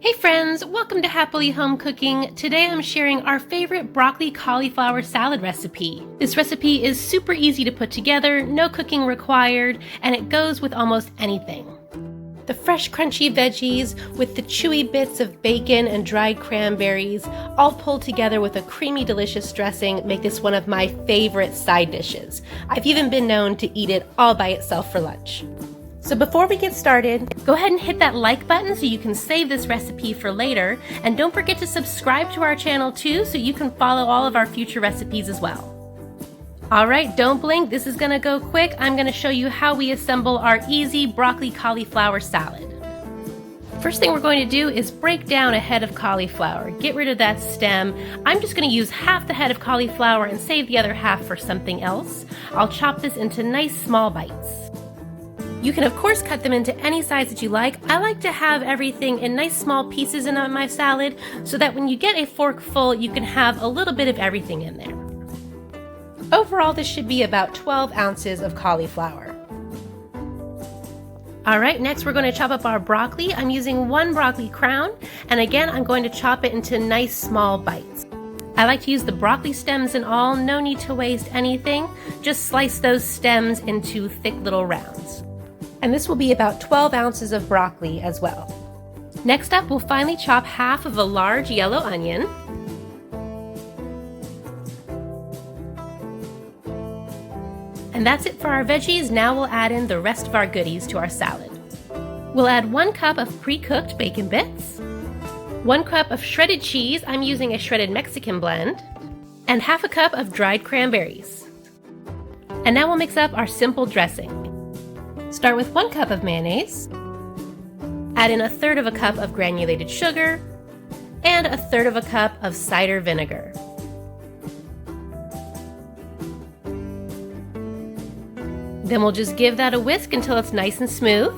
Hey friends, welcome to Happily Home Cooking. Today I'm sharing our favorite broccoli cauliflower salad recipe. This recipe is super easy to put together, no cooking required, and it goes with almost anything. The fresh crunchy veggies with the chewy bits of bacon and dried cranberries, all pulled together with a creamy delicious dressing, make this one of my favorite side dishes. I've even been known to eat it all by itself for lunch. So before we get started, go ahead and hit that like button so you can save this recipe for later, and don't forget to subscribe to our channel too so you can follow all of our future recipes as well. Alright, don't blink, this is gonna go quick. I'm gonna show you how we assemble our easy broccoli cauliflower salad. First thing we're going to do is break down a head of cauliflower. Get rid of that stem. I'm just going to use half the head of cauliflower and save the other half for something else. I'll chop this into nice small bites. You can of course cut them into any size that you like. I like to have everything in nice small pieces in my salad so that when you get a fork full, you can have a little bit of everything in there. Overall, this should be about 12 ounces of cauliflower. Alright, next we're going to chop up our broccoli. I'm using one broccoli crown, and again I'm going to chop it into nice small bites. I like to use the broccoli stems and all, no need to waste anything. Just slice those stems into thick little rounds. And this will be about 12 ounces of broccoli as well. Next up, we'll finely chop half of a large yellow onion. And that's it for our veggies. Now we'll add in the rest of our goodies to our salad. We'll add 1 cup of pre-cooked bacon bits, 1 cup of shredded cheese, I'm using a shredded Mexican blend, and half a cup of dried cranberries. And now we'll mix up our simple dressing. Start with 1 cup of mayonnaise, add in 1/3 cup of granulated sugar, and 1/3 cup of cider vinegar. Then we'll just give that a whisk until it's nice and smooth.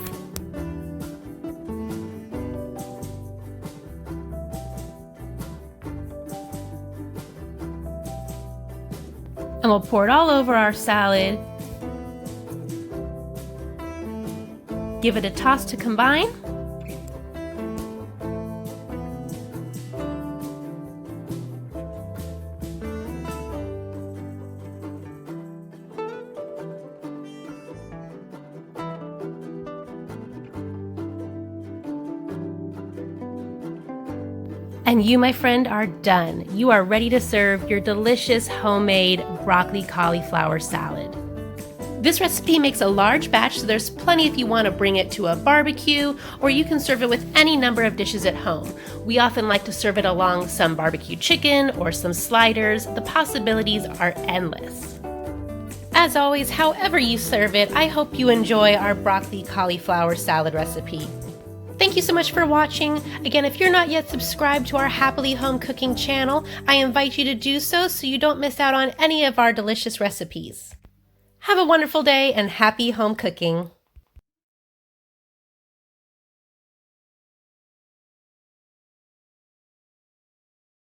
And we'll pour it all over our salad. Give it a toss to combine. And you, my friend, are done. You are ready to serve your delicious homemade broccoli cauliflower salad. This recipe makes a large batch, so there's plenty if you want to bring it to a barbecue, or you can serve it with any number of dishes at home. We often like to serve it along some barbecue chicken or some sliders. The possibilities are endless. As always, however you serve it, I hope you enjoy our broccoli cauliflower salad recipe. Thank you so much for watching. Again, if you're not yet subscribed to our Happily Home Cooking channel, I invite you to do so you don't miss out on any of our delicious recipes. Have a wonderful day and happy home cooking.